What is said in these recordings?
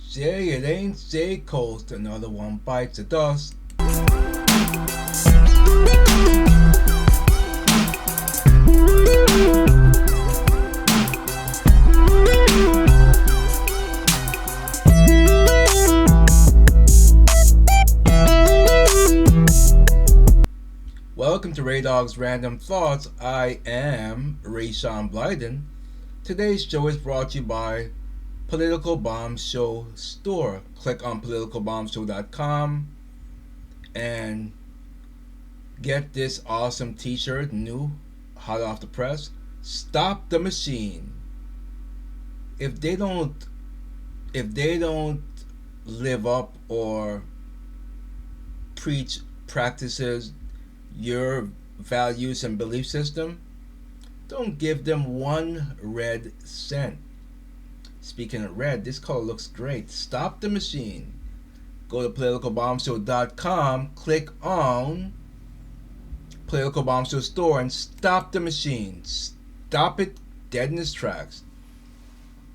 Jay, it ain't J. Coast. Another one bites the dust. Welcome to Ray Dog's Random Thoughts. I am Rayshawn Blyden. Today's show is brought to you by Political Bomb Show Store. Click on politicalbombshow.com and get this awesome t-shirt, new, hot off the press. Stop the machine. If they don't live up or preach practices your values and belief system, don't give them 1 red cent. Speaking of red, this color looks great. Stop the machine. Go to politicalbombshow.com, click on Political Bomb Show Store, and stop the machine. Stop it dead in its tracks.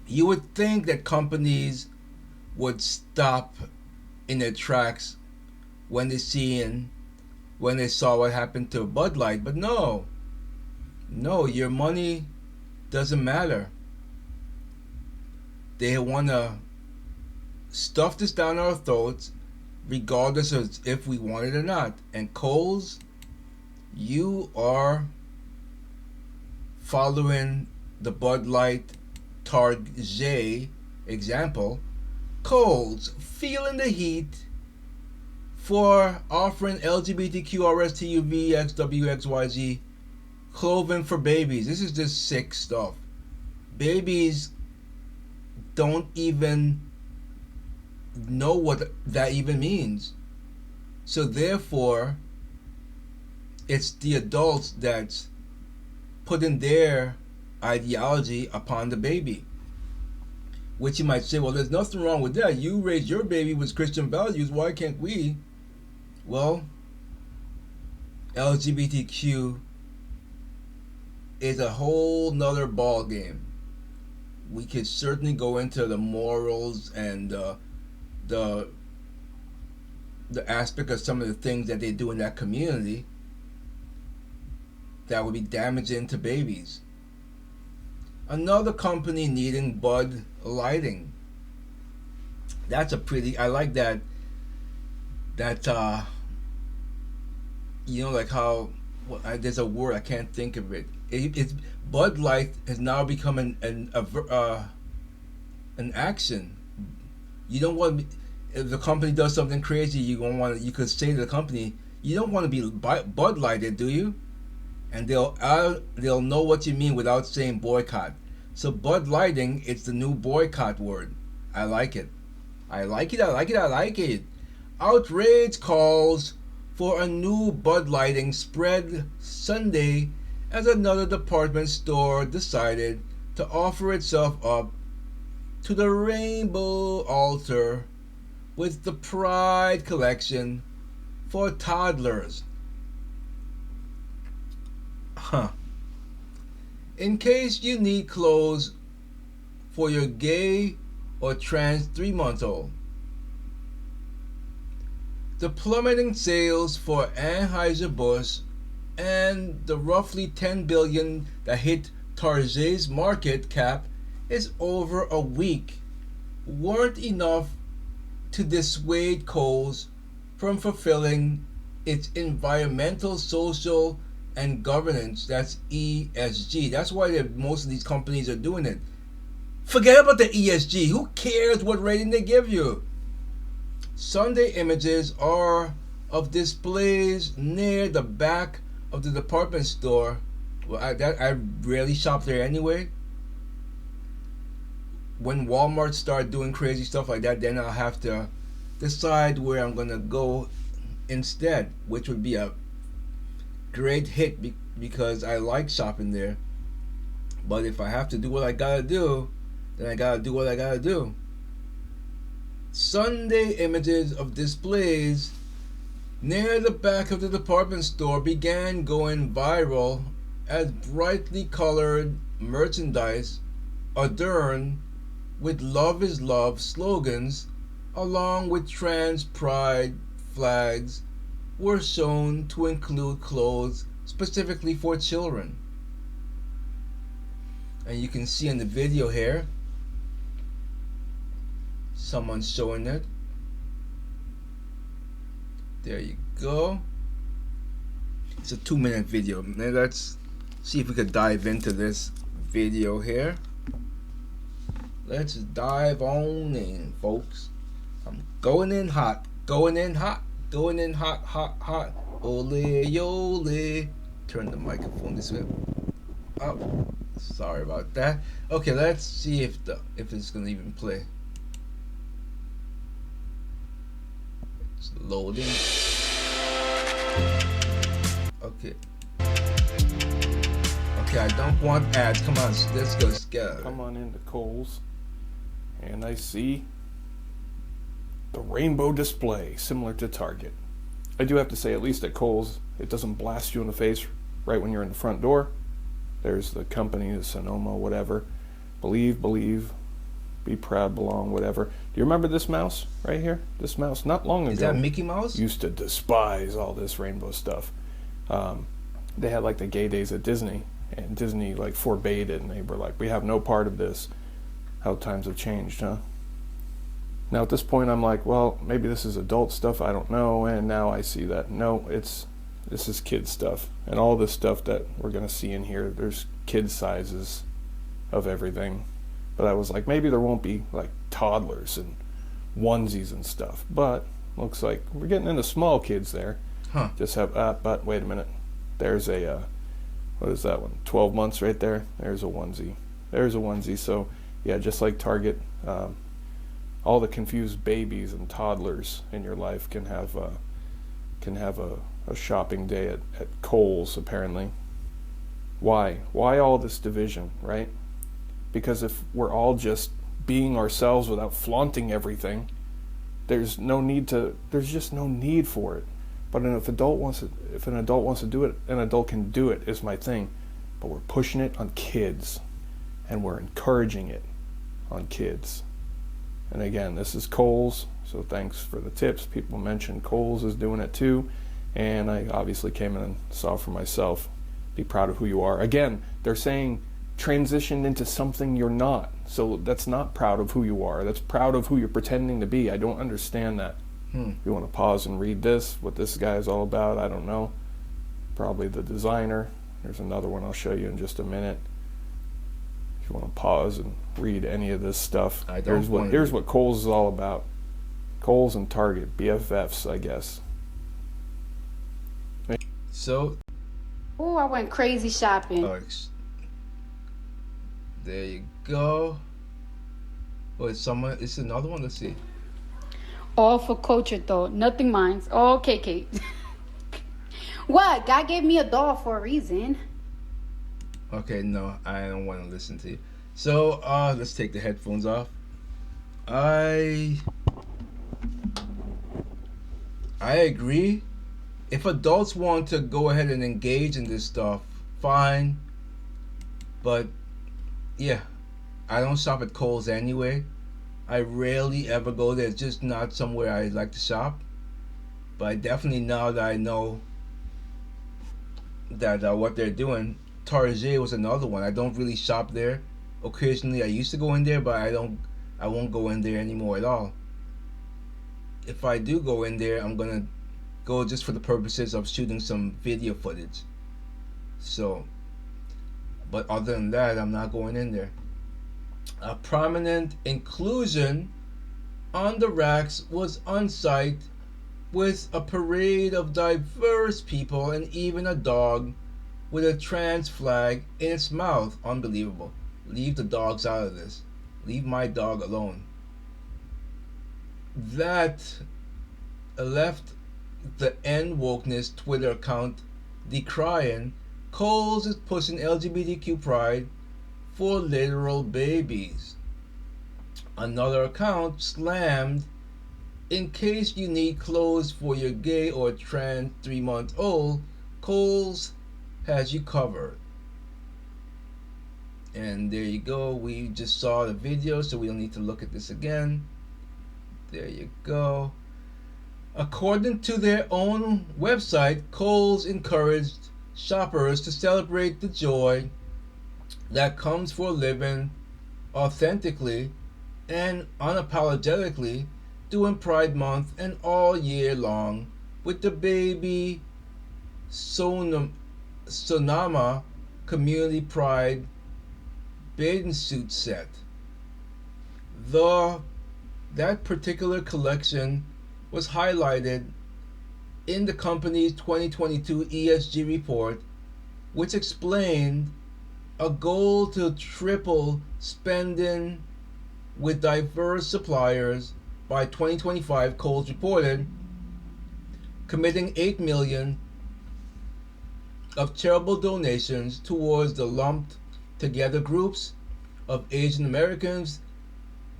You would think that companies would stop in their tracks when they saw what happened to Bud Light, but no, your money doesn't matter. They want to stuff this down our throats regardless of if we want it or not. And Kohl's, you are following the Bud Light Target example. Kohl's feeling the heat for offering LGBTQ RSTUV XWXYZ clothing for babies. This is just sick stuff. Babies don't even know what that even means. So therefore, it's the adults that's putting their ideology upon the baby. Which you might say, well, there's nothing wrong with that. You raised your baby with Christian values. Why can't we? Well, LGBTQ is a whole nother ball game. We could certainly go into the morals and the aspect of some of the things that they do in that community that would be damaging to babies. Another company needing Bud Lighting. That's a pretty. I like that. Like how there's a word I can't think of it. It's Bud Light has now become an action. You don't want if the company does something crazy, you could say to the company, you don't want to be Bud Lighted, do you? And they'll know what you mean without saying boycott. So Bud Lighting, it's the new boycott word. I like it. I like it. Outrage calls for a new Bud Lighting spread Sunday as another department store decided to offer itself up to the rainbow altar with the Pride collection for toddlers. In case you need clothes for your gay or trans 3-month-old. The plummeting sales for Anheuser-Busch and the roughly $10 billion that hit Target's market cap is over a week weren't enough to dissuade Kohl's from fulfilling its environmental, social, and governance. That's ESG. That's why most of these companies are doing it. Forget about the ESG. Who cares what rating they give you? Sunday images are of displays near the back of the department store. Well, I rarely shop there anyway. When Walmart start doing crazy stuff like that, then I'll have to decide where I'm gonna go instead, which would be a great hit because I like shopping there. But if I have to do what I gotta do, then I gotta do what I gotta do. Sunday images of displays near the back of the department store began going viral as brightly colored merchandise adorned with Love is Love slogans, along with trans pride flags, were shown to include clothes specifically for children. And you can see in the video here, someone's showing it. There you go. It's a 2-minute video. Now let's see if we could dive into this video here. Let's dive on in, folks. I'm going in hot, going in hot, going in hot, hot, hot. Ole, ole. Turn the microphone this way. Oh, sorry about that. Okay, let's see if it's gonna even play. It's loading. Okay. Okay, I don't want ads. Come on, let's go. Come on into Kohl's, and I see the rainbow display, similar to Target. I do have to say, at least at Kohl's, it doesn't blast you in the face right when you're in the front door. There's the company, the Sonoma, whatever. Believe, be proud, belong, whatever. Do you remember this mouse right here? This mouse, not long ago. Is that Mickey Mouse? Used to despise all this rainbow stuff. They had like the gay days at Disney, and Disney like forbade it, and they were like, we have no part of this. How times have changed, huh? Now at this point I'm like, well, maybe this is adult stuff, I don't know, and now I see that no, this is kid stuff. And all this stuff that we're gonna see in here, there's kid sizes of everything. But I was like, maybe there won't be like toddlers and onesies and stuff. But looks like we're getting into small kids there. Huh. Just have but wait a minute. There's a what is that one? 12 months right there. There's a onesie. There's a onesie. So yeah, just like Target, all the confused babies and toddlers in your life can have a shopping day at Kohl's, apparently. Why all this division, right? Because if we're all just being ourselves without flaunting everything, there's just no need for it. But if an adult wants to do it, an adult can do it, is my thing. But we're pushing it on kids, and we're encouraging it on kids. And again, this is Kohl's, so thanks for the tips. People mentioned Kohl's is doing it too, and I obviously came in and saw for myself. Be proud of who you are. Again, they're saying transition into something you're not. So that's not proud of who you are. That's proud of who you're pretending to be. I don't understand that. You want to pause and read this, what this guy is all about, I don't know. Probably the designer. There's another one I'll show you in just a minute. If you want to pause and read any of this stuff. Here's what Kohl's is all about. Kohl's and Target, BFFs, I guess. So. Oh, I went crazy shopping. There you go. Oh, it's another one. Let's see. All for culture, though. Nothing minds. Oh, KK. What? God gave me a doll for a reason. Okay, no, I don't want to listen to you. So, let's take the headphones off. I agree. If adults want to go ahead and engage in this stuff, fine. But yeah, I don't shop at Kohl's anyway. I rarely ever go there. It's just not somewhere I like to shop. But I definitely, now that I know that what they're doing, Target was another one. I don't really shop there. Occasionally I used to go in there, but I won't go in there anymore at all. If I do go in there, I'm gonna go just for the purposes of shooting some video footage. So, but other than that, I'm not going in there. A prominent inclusion on the racks was on site, with a parade of diverse people and even a dog with a trans flag in its mouth. Unbelievable. Leave the dogs out of this. Leave my dog alone. That left the N Wokeness Twitter account decrying Kohl's is pushing LGBTQ pride for literal babies. Another account slammed, in case you need clothes for your gay or trans 3-month-old, Kohl's has you covered. And there you go. We just saw the video, so we don't need to look at this again. There you go. According to their own website, Kohl's encouraged shoppers to celebrate the joy that comes for living authentically and unapologetically during Pride Month and all year long with the baby Sonama Community Pride bathing suit set. That particular collection was highlighted in the company's 2022 ESG report, which explained a goal to triple spending with diverse suppliers by 2025. Kohl's reported committing $8 million of charitable donations towards the lumped together groups of Asian Americans,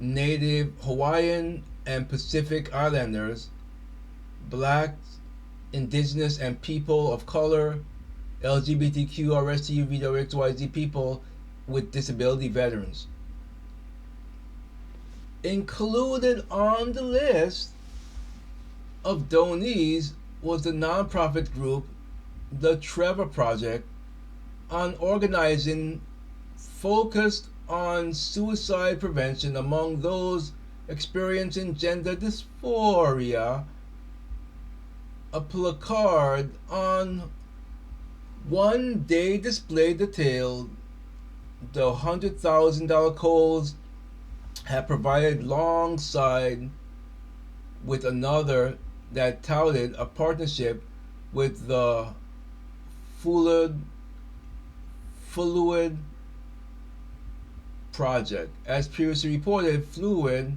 Native Hawaiian and Pacific Islanders, Blacks, Indigenous and people of color, LGBTQ, RSTU, VWXYZ people with disability veterans. Included on the list of donees was the nonprofit group The Trevor Project, on organizing focused on suicide prevention among those experiencing gender dysphoria. A placard on one day display detailed the $100,000 Kohl's had provided alongside with another that touted a partnership with the Fluid Project. As previously reported, Fluid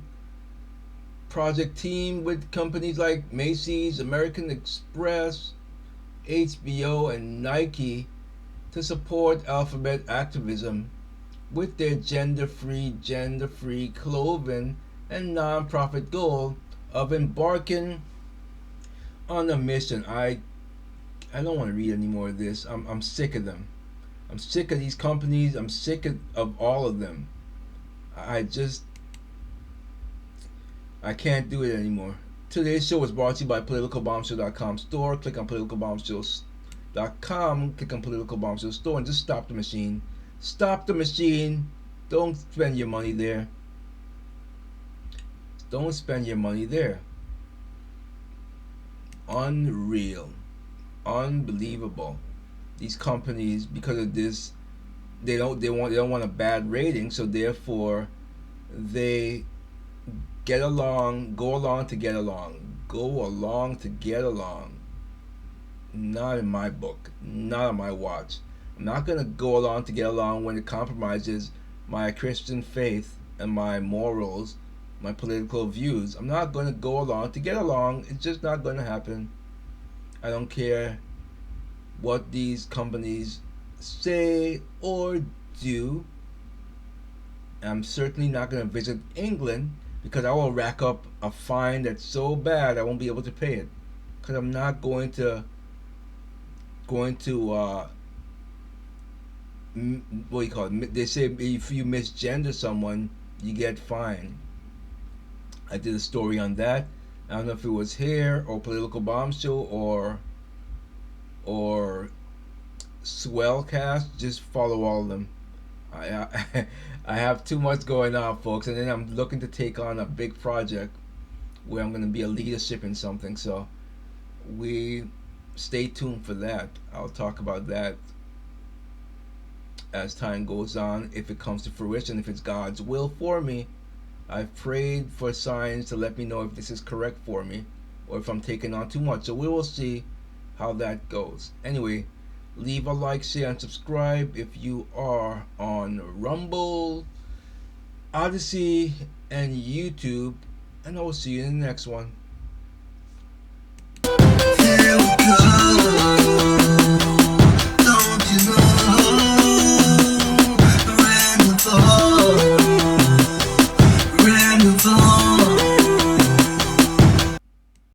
Project teamed with companies like Macy's, American Express, HBO, and Nike to support alphabet activism with their gender-free clothing and non-profit goal of embarking on a mission. I don't want to read any more of this. I'm sick of them. I'm sick of these companies. I'm sick of all of them. I can't do it anymore. Today's show was brought to you by politicalbombshell.com store. Click on politicalbombshells.com. Click on Political Bombshell store and just stop the machine. Stop the machine. Don't spend your money there. Don't spend your money there. Unreal. Unbelievable. These companies, because of this, they don't want a bad rating, so therefore they go along to get along. Not in my book, not on my watch. I'm not gonna go along to get along when it compromises my Christian faith and my morals, my political views. I'm not gonna go along to get along. It's just not gonna happen. I don't care what these companies say or do. I'm certainly not going to visit England because I will rack up a fine that's so bad I won't be able to pay it. Because I'm not going to what do you call it? They say if you misgender someone, you get fined. I did a story on that. I don't know if it was here or Political Bombshell or Swellcast. Just follow all of them. I have too much going on, folks, and then I'm looking to take on a big project where I'm going to be a leadership in something. So we stay tuned for that. I'll talk about that as time goes on, if it comes to fruition, if it's God's will for me. I've prayed for signs to let me know if this is correct for me or if I'm taking on too much. So we will see how that goes. Anyway, leave a like, share, and subscribe if you are on Rumble, Odyssey, and YouTube. And I will see you in the next one. Here we go.